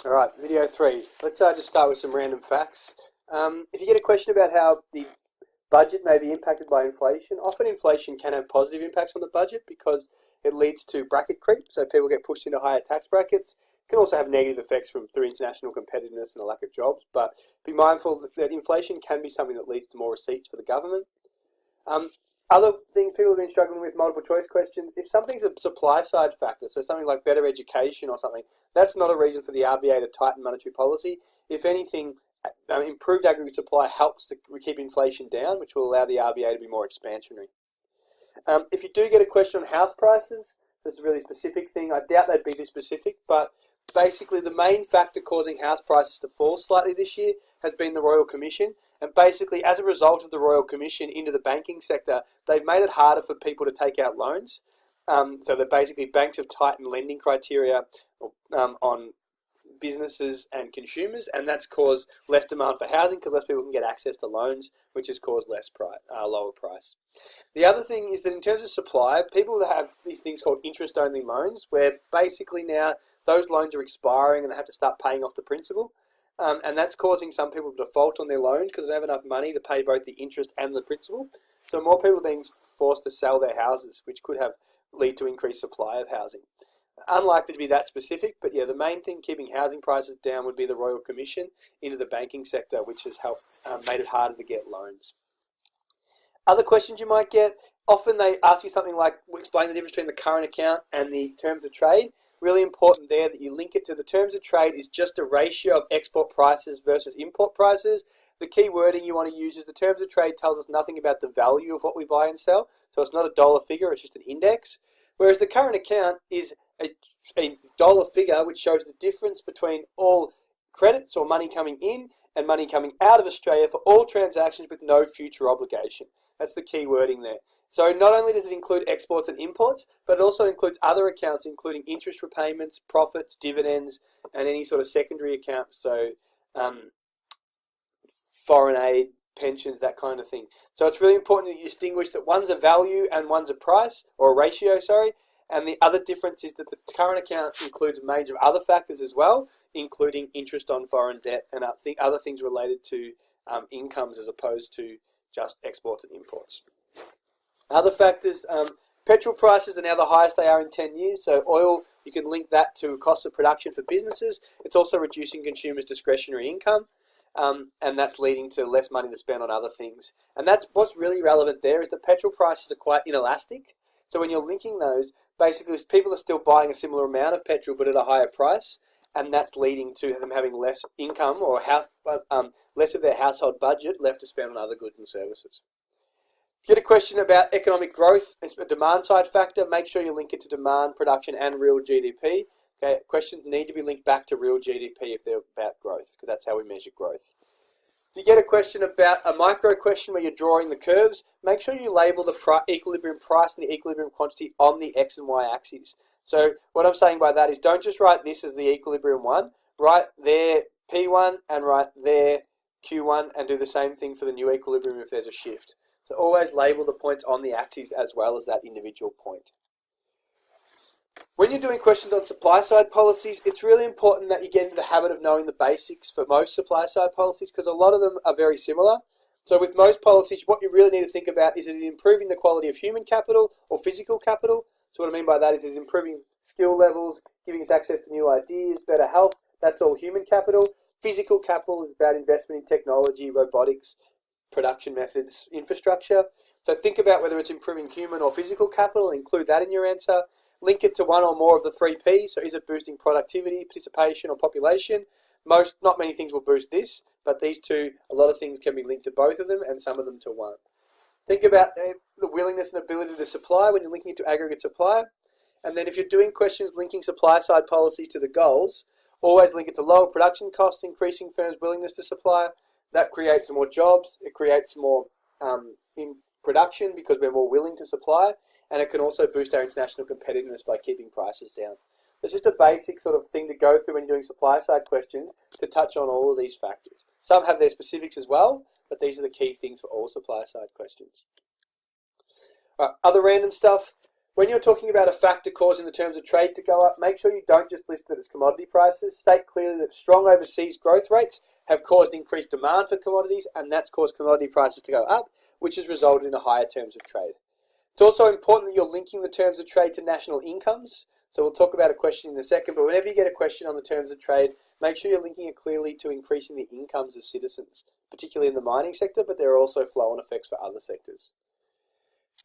Alright, video 3. Let's just start with some random facts. If you get a question about how the budget may be impacted by inflation, often inflation can have positive impacts on the budget because it leads to bracket creep, so people get pushed into higher tax brackets. It can also have negative effects through international competitiveness and a lack of jobs, but be mindful that inflation can be something that leads to more receipts for the government. Other things people have been struggling with, multiple choice questions, if something's a supply side factor, so something like better education or something, that's not a reason for the RBA to tighten monetary policy. If anything, improved aggregate supply helps to keep inflation down, which will allow the RBA to be more expansionary. If you do get a question on house prices, this is a really specific thing. I doubt they'd be this specific, but basically the main factor causing house prices to fall slightly this year has been the Royal Commission. And basically, as a result of the Royal Commission into the banking sector, they've made it harder for people to take out loans. So that basically banks have tightened lending criteria on businesses and consumers, and that's caused less demand for housing because less people can get access to loans, which has caused lower price. The other thing is that in terms of supply, people have these things called interest-only loans, where basically now those loans are expiring and they have to start paying off the principal. And that's causing some people to default on their loans because they don't have enough money to pay both the interest and the principal. So more people are being forced to sell their houses, which could lead to increased supply of housing. Unlikely to be that specific, but yeah, the main thing keeping housing prices down would be the Royal Commission into the banking sector, which has made it harder to get loans. Other questions you might get, often they ask you something like, explain the difference between the current account and the terms of trade. Really important there that you link it to the terms of trade is just a ratio of export prices versus import prices. The key wording you want to use is the terms of trade tells us nothing about the value of what we buy and sell. So it's not a dollar figure, it's just an index. Whereas the current account is a dollar figure which shows the difference between all credits or money coming in and money coming out of Australia for all transactions with no future obligation. That's the key wording there. So not only does it include exports and imports, but it also includes other accounts, including interest repayments, profits, dividends, and any sort of secondary accounts, so foreign aid, pensions, that kind of thing. So it's really important that you distinguish that one's a value and one's a price, or a ratio, sorry, and the other difference is that the current account includes a range of other factors as well, including interest on foreign debt and other things related to incomes as opposed to just exports and imports. Other factors, petrol prices are now the highest they are in 10 years, so oil, you can link that to cost of production for businesses. It's also reducing consumers' discretionary income, and that's leading to less money to spend on other things. And that's what's really relevant there is that petrol prices are quite inelastic. So when you're linking those, basically people are still buying a similar amount of petrol but at a higher price, and that's leading to them having less income or less of their household budget left to spend on other goods and services. Get a question about economic growth, it's a demand side factor, make sure you link it to demand, production and real GDP. Okay, questions need to be linked back to real GDP if they're about growth, because that's how we measure growth. If you get a question about a micro question where you're drawing the curves, make sure you label the equilibrium price and the equilibrium quantity on the X and Y axes. So what I'm saying by that is don't just write this as the equilibrium one, write there P1 and write there Q1 and do the same thing for the new equilibrium if there's a shift. So always label the points on the axes as well as that individual point. When you're doing questions on supply side policies, it's really important that you get into the habit of knowing the basics for most supply side policies because a lot of them are very similar. So with most policies, what you really need to think about is it improving the quality of human capital or physical capital? So what I mean by that is it improving skill levels, giving us access to new ideas, better health, that's all human capital. Physical capital is about investment in technology, robotics, production methods, infrastructure. So think about whether it's improving human or physical capital, include that in your answer. Link it to one or more of the 3 Ps, so is it boosting productivity, participation or population? Not many things will boost this, but these two, a lot of things can be linked to both of them and some of them to one. Think about the willingness and ability to supply when you're linking it to aggregate supply. And then if you're doing questions linking supply side policies to the goals, always link it to lower production costs, increasing firms' willingness to supply. That creates more jobs, it creates more in production because we're more willing to supply, and it can also boost our international competitiveness by keeping prices down. It's just a basic sort of thing to go through when you're doing supply side questions to touch on all of these factors. Some have their specifics as well, but these are the key things for all supply side questions. All right, other random stuff. When you're talking about a factor causing the terms of trade to go up, make sure you don't just list it as commodity prices. State clearly that strong overseas growth rates have caused increased demand for commodities, and that's caused commodity prices to go up, which has resulted in a higher terms of trade. It's also important that you're linking the terms of trade to national incomes. So we'll talk about a question in a second, but whenever you get a question on the terms of trade, make sure you're linking it clearly to increasing the incomes of citizens, particularly in the mining sector, but there are also flow-on effects for other sectors.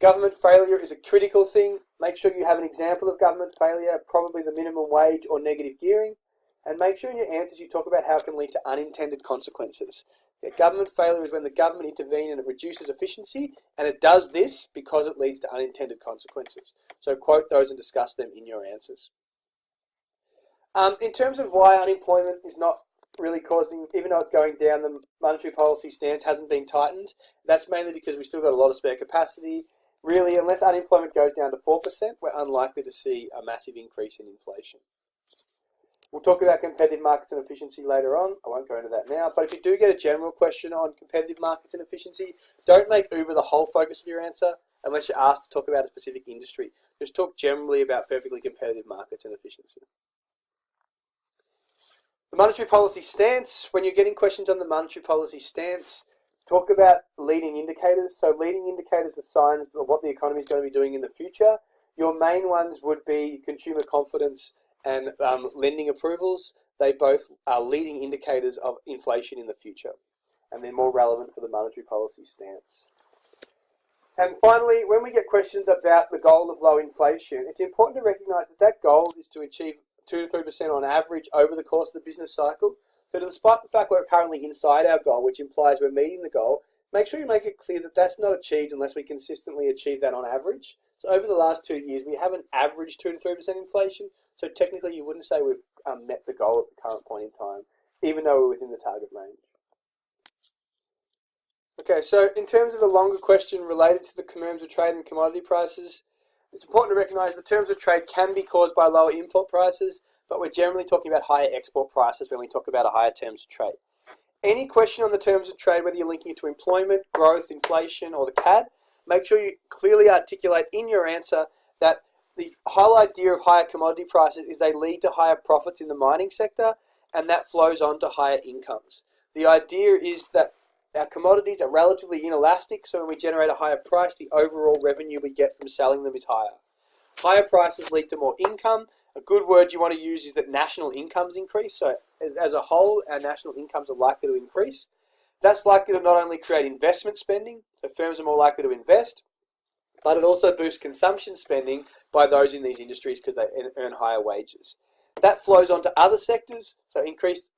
Government failure is a critical thing. Make sure you have an example of government failure, probably the minimum wage or negative gearing, and make sure in your answers you talk about how it can lead to unintended consequences. Government failure is when the government intervenes and it reduces efficiency, and it does this because it leads to unintended consequences. So quote those and discuss them in your answers. In terms of why unemployment is not really causing, even though it's going down, the monetary policy stance hasn't been tightened. That's mainly because we've still got a lot of spare capacity. Really, unless unemployment goes down to 4%, we're unlikely to see a massive increase in inflation. We'll talk about competitive markets and efficiency later on. I won't go into that now. But if you do get a general question on competitive markets and efficiency, don't make Uber the whole focus of your answer unless you're asked to talk about a specific industry. Just talk generally about perfectly competitive markets and efficiency. The monetary policy stance. When you're getting questions on the monetary policy stance, talk about leading indicators. So leading indicators are signs of what the economy is going to be doing in the future. Your main ones would be consumer confidence and lending approvals. They both are leading indicators of inflation in the future, and they're more relevant for the monetary policy stance. And finally, when we get questions about the goal of low inflation, it's important to recognise that that goal is to achieve 2 to 3% on average over the course of the business cycle. So despite the fact we're currently inside our goal, which implies we're meeting the goal, make sure you make it clear that that's not achieved unless we consistently achieve that on average. So over the last 2 years, we haven't averaged 2 to 3% inflation. So technically, you wouldn't say we've met the goal at the current point in time, even though we're within the target range. Okay, so in terms of the longer question related to the terms of trade and commodity prices, it's important to recognise the terms of trade can be caused by lower import prices, but we're generally talking about higher export prices when we talk about a higher terms of trade. Any question on the terms of trade, whether you're linking it to employment, growth, inflation, or the CAD, make sure you clearly articulate in your answer that the whole idea of higher commodity prices is they lead to higher profits in the mining sector, and that flows on to higher incomes. The idea is that our commodities are relatively inelastic, so when we generate a higher price, the overall revenue we get from selling them is higher. Higher prices lead to more income. A good word you want to use is that national incomes increase. So as a whole, our national incomes are likely to increase. That's likely to not only create investment spending, so firms are more likely to invest, but it also boosts consumption spending by those in these industries because they earn higher wages. That flows on to other sectors, so increased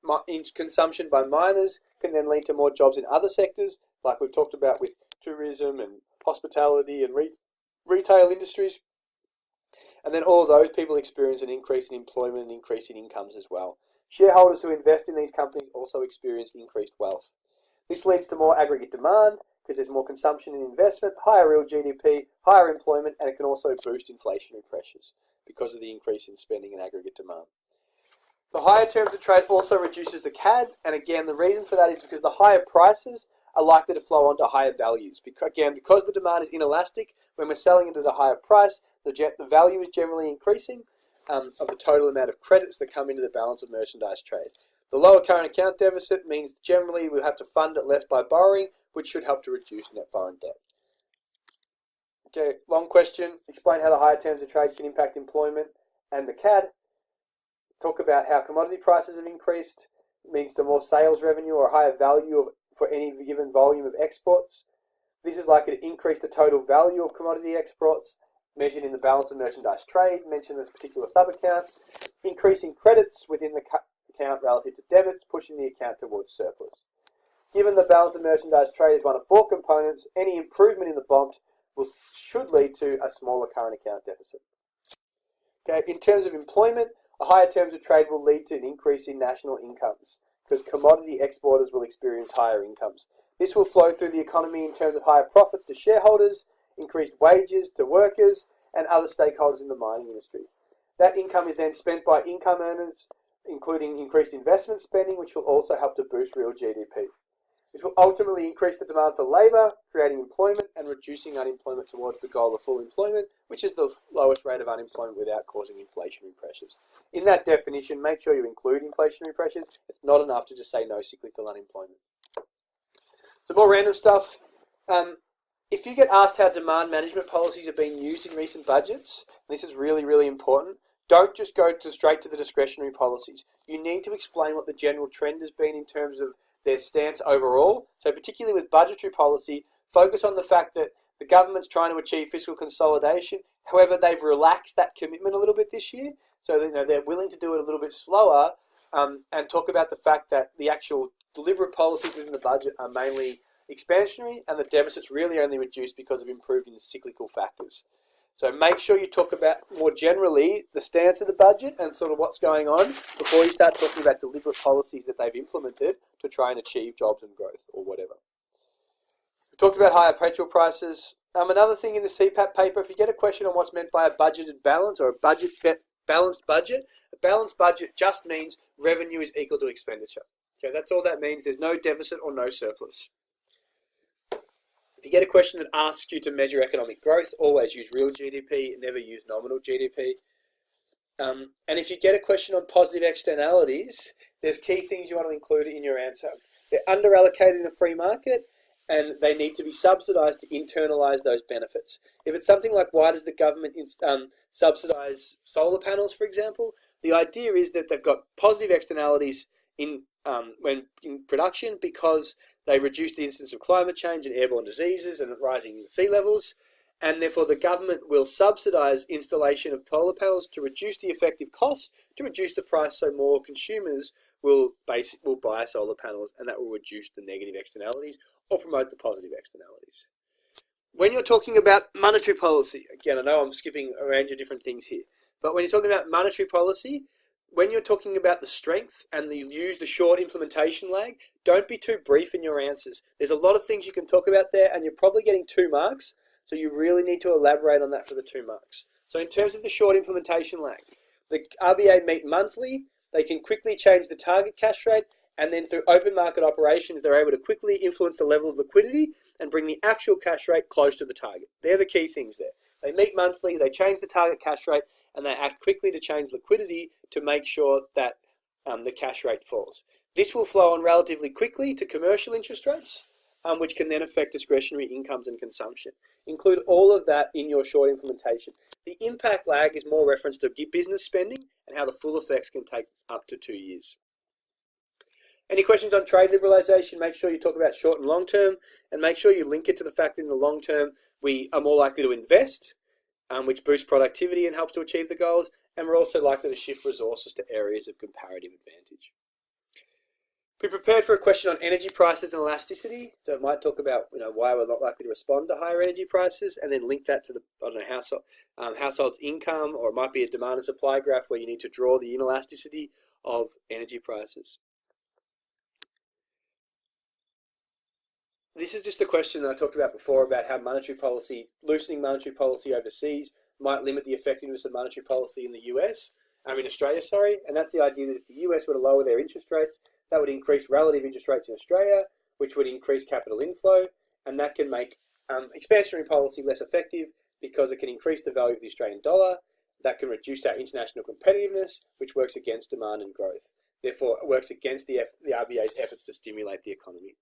consumption by miners can then lead to more jobs in other sectors, like we've talked about with tourism and hospitality and retail industries. And then all of those people experience an increase in employment and increase in incomes as well. Shareholders who invest in these companies also experience increased wealth. This leads to more aggregate demand because there's more consumption and investment, higher real GDP, higher employment, and it can also boost inflationary pressures because of the increase in spending and aggregate demand. The higher terms of trade also reduces the CAD, and again, the reason for that is because the higher prices are likely to flow on to higher values. Because the demand is inelastic, when we're selling it at a higher price, the value is generally increasing of the total amount of credits that come into the balance of merchandise trade. The lower current account deficit means generally we'll have to fund it less by borrowing, which should help to reduce net foreign debt. Okay, long question. Explain how the higher terms of trade can impact employment and the CAD. Talk about how commodity prices have increased. It means to more sales revenue or higher value for any given volume of exports. This is likely to increase the total value of commodity exports, measured in the balance of merchandise trade, mentioned this particular sub-account. Increasing credits within the account relative to debits, pushing the account towards surplus. Given the balance of merchandise trade is one of 4 components, any improvement in the BOMT should lead to a smaller current account deficit. Okay, in terms of employment, a higher terms of trade will lead to an increase in national incomes because commodity exporters will experience higher incomes. This will flow through the economy in terms of higher profits to shareholders, increased wages to workers, and other stakeholders in the mining industry. That income is then spent by income earners, including increased investment spending, which will also help to boost real GDP. This will ultimately increase the demand for labour, creating employment, and reducing unemployment towards the goal of full employment, which is the lowest rate of unemployment without causing inflationary pressures. In that definition, make sure you include inflationary pressures. It's not enough to just say no cyclical unemployment. Some more random stuff. If you get asked how demand management policies have been used in recent budgets, and this is really, really important, don't just go straight to the discretionary policies. You need to explain what the general trend has been in terms of their stance overall. So particularly with budgetary policy, focus on the fact that the government's trying to achieve fiscal consolidation. However, they've relaxed that commitment a little bit this year. So they're willing to do it a little bit slower, and talk about the fact that the actual deliberate policies within the budget are mainly expansionary, and the deficit's really only reduced because of improving the cyclical factors. So make sure you talk about more generally the stance of the budget and sort of what's going on before you start talking about deliberate policies that they've implemented to try and achieve jobs and growth or whatever. We talked about higher petrol prices. Another thing in the CPAP paper, if you get a question on what's meant by a budgeted balance or a balanced budget, a balanced budget just means revenue is equal to expenditure. Okay, that's all that means. There's no deficit or no surplus. If you get a question that asks you to measure economic growth, always use real GDP, never use nominal GDP. And if you get a question on positive externalities, there's key things you want to include in your answer. They're underallocated in a free market, and they need to be subsidised to internalise those benefits. If it's something like, why does the government subsidise solar panels, for example, the idea is that they've got positive externalities when in production because they reduce the incidence of climate change and airborne diseases and rising sea levels, and therefore the government will subsidise installation of solar panels to reduce the effective cost, to reduce the price so more consumers will buy solar panels, and that will reduce the negative externalities or promote the positive externalities. When you're talking about monetary policy, again, I know I'm skipping a range of different things here, but when you're talking about monetary policy, when you're talking about the strength and you use the short implementation lag, don't be too brief in your answers. There's a lot of things you can talk about there, and you're probably getting 2 marks, so you really need to elaborate on that for the 2 marks. So in terms of the short implementation lag, the RBA meet monthly, they can quickly change the target cash rate, and then through open market operations, they're able to quickly influence the level of liquidity and bring the actual cash rate close to the target. They're the key things there. They meet monthly, they change the target cash rate, and they act quickly to change liquidity to make sure that the cash rate falls. This will flow on relatively quickly to commercial interest rates, which can then affect discretionary incomes and consumption. Include all of that in your short implementation. The impact lag is more reference to business spending and how the full effects can take up to 2 years. Any questions on trade liberalisation? Make sure you talk about short and long term, and make sure you link it to the fact that in the long term we are more likely to invest, which boosts productivity and helps to achieve the goals, and we're also likely to shift resources to areas of comparative advantage. Be prepared for a question on energy prices and elasticity. So it might talk about why we're not likely to respond to higher energy prices, and then link that to the household's income, or it might be a demand and supply graph where you need to draw the inelasticity of energy prices. This is just a question that I talked about before about how loosening monetary policy overseas might limit the effectiveness of monetary policy in Australia, and that's the idea that if the US were to lower their interest rates, that would increase relative interest rates in Australia, which would increase capital inflow, and that can make expansionary policy less effective because it can increase the value of the Australian dollar. That can reduce our international competitiveness, which works against demand and growth. Therefore, it works against the RBA's efforts to stimulate the economy.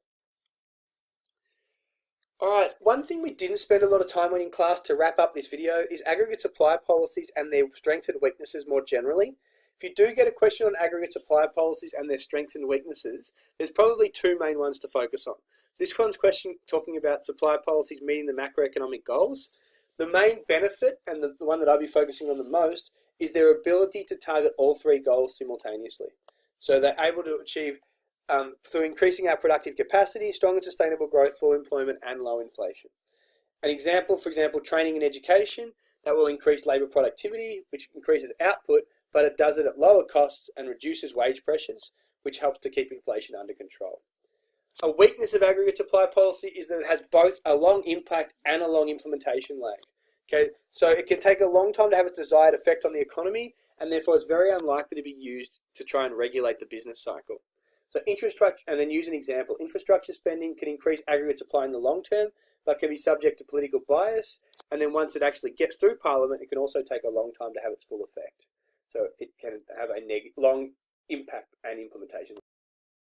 Alright, one thing we didn't spend a lot of time on in class to wrap up this video is aggregate supply policies and their strengths and weaknesses more generally. If you do get a question on aggregate supply policies and their strengths and weaknesses, there's probably 2 main ones to focus on. This one's question talking about supply policies meeting the macroeconomic goals. The main benefit, and the one that I'll be focusing on the most, is their ability to target all 3 goals simultaneously. So they're able to achieve through increasing our productive capacity, strong and sustainable growth, full employment, and low inflation. An example, for example, training and education, that will increase labour productivity, which increases output, but it does it at lower costs and reduces wage pressures, which helps to keep inflation under control. A weakness of aggregate supply policy is that it has both a long impact and a long implementation lag. Okay, so it can take a long time to have its desired effect on the economy, and therefore it's very unlikely to be used to try and regulate the business cycle. So infrastructure, and then use an example. Infrastructure spending can increase aggregate supply in the long term, but can be subject to political bias. And then once it actually gets through Parliament, it can also take a long time to have its full effect. So it can have a long impact and implementation.